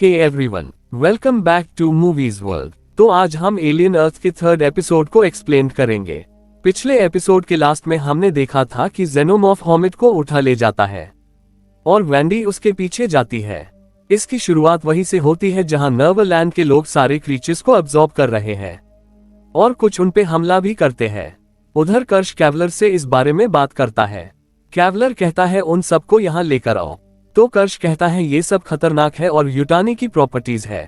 Hey everyone, welcome back to movies world. तो आज हम एलियन अर्थ के थर्ड एपिसोड को एक्सप्लेन करेंगे। पिछले एपिसोड के लास्ट में हमने देखा था कि जेनोमॉर्फ हॉमिट को उठा ले जाता है और वेंडी उसके पीछे जाती है। इसकी शुरुआत वहीं से होती है जहां नर्वलैंड के लोग सारे क्रीचर्स को अब्सॉर्ब कर रहे हैं और कुछ उन पे हमला भी करते हैं। उधर कर्श कैवलर से इस बारे में बात करता है। कैवलर कहता है उन सबको यहाँ लेकर आओ। तो कर्श कहता है ये सब खतरनाक है और यूटानी की प्रॉपर्टीज है।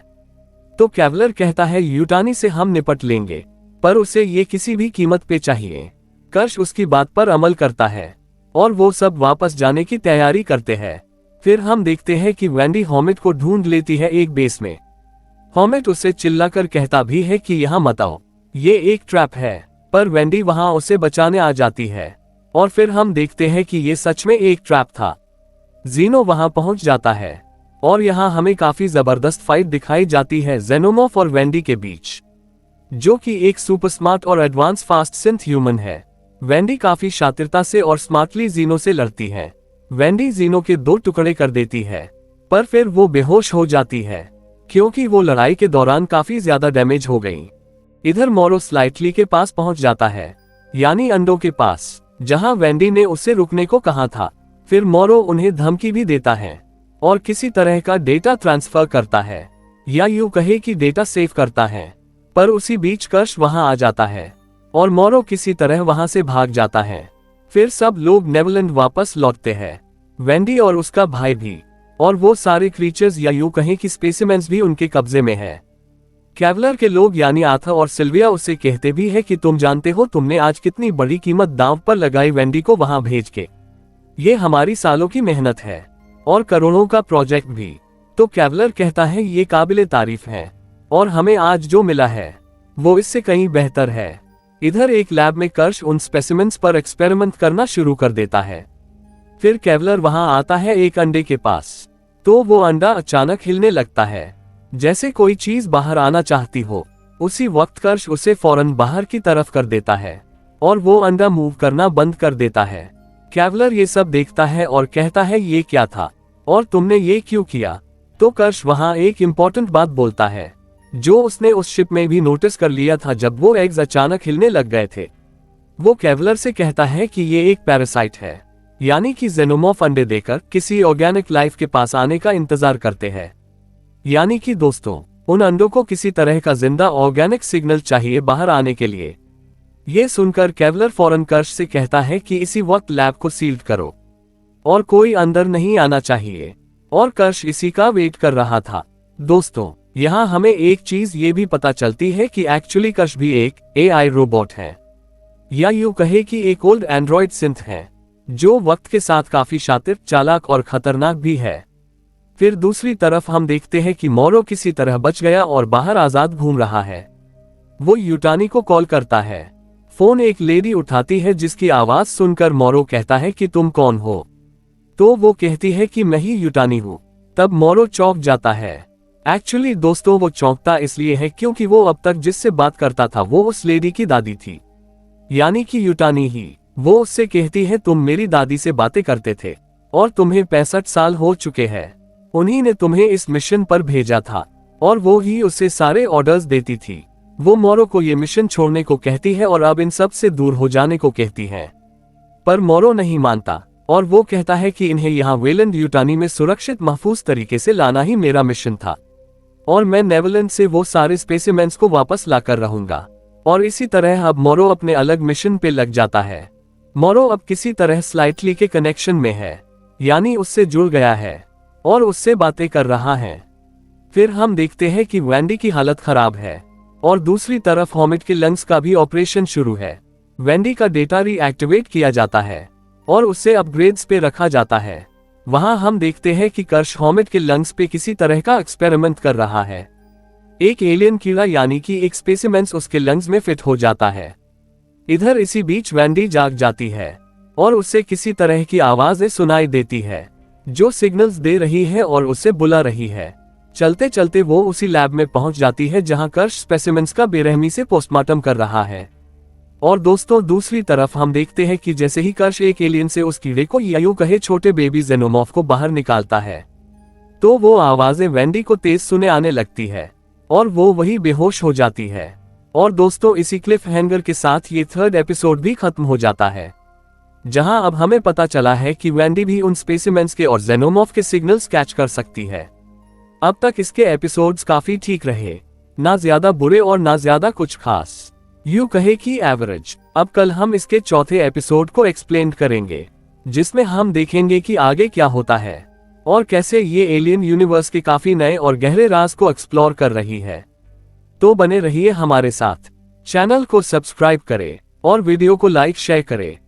तो कैवलर कहता है यूटानी से हम निपट लेंगे, पर उसे ये किसी भी कीमत पे चाहिए। कर्श उसकी बात पर अमल करता है और वो सब वापस जाने की तैयारी करते हैं। फिर हम देखते हैं कि वेंडी हॉमिट को ढूंढ लेती है एक बेस में। हॉमिट उसे चिल्लाकर कहता भी है कि यहाँ मत आओ, ये एक ट्रैप है, पर वेंडी वहां उसे बचाने आ जाती है और फिर हम देखते हैं कि ये सच में एक ट्रैप था। जीनो वहां पहुंच जाता है और यहाँ हमें काफी जबरदस्त फाइट दिखाई जाती है जेनोमॉर्फ और वेंडी के बीच, जो कि एक सुपर स्मार्ट और एडवांस फास्ट सिंथ ह्यूमन है। वेंडी काफी शातिरता से और स्मार्टली जीनो से लड़ती है। वेंडी जीनो के 2 टुकड़े कर देती है, पर फिर वो बेहोश हो जाती है क्योंकि वो लड़ाई के दौरान काफी ज्यादा डैमेज हो गई। इधर मोरो स्लाइटली के पास पहुंच जाता है, यानी अंडों के पास, जहां वेंडी ने उसे रुकने को कहा था। फिर मोरो उन्हें धमकी भी देता है और किसी तरह का डेटा ट्रांसफर करता है, या यूं कहे कि डेटा सेव करता है। पर उसी बीच कर्श वहां आ जाता है और मोरो किसी तरह वहां से भाग जाता है। फिर सब लोग नेवरलैंड वापस लौटते हैं, वेंडी और उसका भाई भी, और वो सारे क्रीचर्स या यूं कहें कि स्पेसिमेंस भी उनके कब्जे में है। कैवलर के लोग यानी आथा और सिल्विया उसे कहते भी है कि तुम जानते हो तुमने आज कितनी बड़ी कीमत दांव पर लगाई वेंडी को वहां भेज के। ये हमारी सालों की मेहनत है और करोड़ों का प्रोजेक्ट भी। तो कैवलर कहता है ये काबिले तारीफ है और हमें आज जो मिला है वो इससे कहीं बेहतर है। इधर एक लैब में कर्श उन स्पेसिमेंस पर एक्सपेरिमेंट करना शुरू कर देता है। फिर कैवलर वहां आता है एक अंडे के पास, तो वो अंडा अचानक हिलने लगता है जैसे कोई चीज बाहर आना चाहती हो। उसी वक्त कर्श उसे फौरन बाहर की तरफ कर देता है और वो अंडा मूव करना बंद कर देता है। कैवलर ये सब देखता है और कहता है ये क्या था और तुमने ये क्यों किया। तो कर्श वहां एक इम्पोर्टेंट बात बोलता है जो उसने उस शिप में भी नोटिस कर लिया था जब वो एग्स अचानक हिलने लग गए थे। वो कैवलर से कहता है कि ये एक पैरासाइट है, यानी कि जेनोमॉर्फ अंडे देकर किसी ऑर्गेनिक लाइफ के पास आने का इंतजार करते हैं। यानी कि दोस्तों, उन अंडों को किसी तरह का जिंदा ऑर्गेनिक सिग्नल चाहिए बाहर आने के लिए। ये सुनकर कैवलर फौरन कर्श से कहता है कि इसी वक्त लैब को सील्ड करो और कोई अंदर नहीं आना चाहिए, और कर्श इसी का वेट कर रहा था। दोस्तों, यहाँ हमें एक चीज ये भी पता चलती है कि एक्चुअली कर्श भी एक एआई रोबोट है, या यूं कहे कि एक ओल्ड एंड्रॉइड सिंथ है जो वक्त के साथ काफी शातिर, चालाक और खतरनाक भी है। फिर दूसरी तरफ हम देखते हैं कि मोरो किसी तरह बच गया और बाहर आजाद घूम रहा है। वो यूटानी को कॉल करता है। फोन एक लेडी उठाती है जिसकी आवाज सुनकर मोरो कहता है कि तुम कौन हो। तो वो कहती है कि मैं ही यूटानी हूँ। तब मोरो चौंक जाता है। एक्चुअली दोस्तों, वो चौंकता इसलिए है क्योंकि वो अब तक जिससे बात करता था वो उस लेडी की दादी थी, यानी कि यूटानी ही। वो उससे कहती है तुम मेरी दादी से बातें करते थे और तुम्हें 65 साल हो चुके हैं। उन्हीं ने तुम्हें इस मिशन पर भेजा था और वो ही उसे सारे ऑर्डर्स देती थी। वो मोरो को ये मिशन छोड़ने को कहती है और अब इन सब से दूर हो जाने को कहती है, पर मोरो नहीं मानता और वो कहता है कि इन्हें यहाँ वेलैंड यूटानी में सुरक्षित महफूज तरीके से लाना ही मेरा मिशन था और मैं नेवरलैंड से वो सारे स्पेसिमेंस को वापस लाकर रहूंगा। और इसी तरह अब मोरो अपने अलग मिशन पे लग जाता है। मोरो अब किसी तरह स्लाइटली के कनेक्शन में है, यानी उससे जुड़ गया है और उससे बातें कर रहा है। फिर हम देखते हैं कि वेंडी की हालत खराब है और दूसरी तरफ हॉमिट के लंग्स का भी ऑपरेशन शुरू है। वेंडी का डेटा रीएक्टिवेट किया जाता है और उसे अपग्रेड्स पे रखा जाता है। वहां हम देखते हैं कि कर्श हॉमिट के लंग्स पे किसी तरह का एक्सपेरिमेंट कर रहा है। एक एलियन कीड़ा यानी कि एक स्पेसिमेंस उसके लंग्स में फिट हो जाता है। इधर इसी बीच वेंडी जाग जाती है और उसे किसी तरह की आवाजें सुनाई देती है जो सिग्नल्स दे रही है और उसे बुला रही है। चलते चलते वो उसी लैब में पहुंच जाती है जहां कर्श स्पेसिमेंस का बेरहमी से पोस्टमार्टम कर रहा है। और दोस्तों, दूसरी तरफ हम देखते हैं कि जैसे ही कर्श एक एलियन से उस कीड़े को या यूं कहे छोटे बेबी जेनोमॉर्फ को बाहर निकालता है, तो वो आवाजें वेंडी को तेज सुने आने लगती है और वो वही बेहोश हो जाती है। और दोस्तों, इसी क्लिफ हैंगर के साथ ये थर्ड एपिसोड भी खत्म हो जाता है, जहां अब हमें पता चला है कि वेंडी भी उन स्पेसिमेंस के और जेनोमॉर्फ के सिग्नल्स कैच कर सकती है। अब तक इसके एपिसोड्स काफी ठीक रहे, ना ज्यादा बुरे और ना ज्यादा कुछ खास, यूं कहे कि एवरेज। अब कल हम इसके चौथे एपिसोड को एक्सप्लेन करेंगे, जिसमें हम देखेंगे कि आगे क्या होता है और कैसे ये एलियन यूनिवर्स के काफी नए और गहरे राज को एक्सप्लोर कर रही है। तो बने रहिए हमारे साथ, चैनल को सब्सक्राइब करें और वीडियो को लाइक शेयर करें।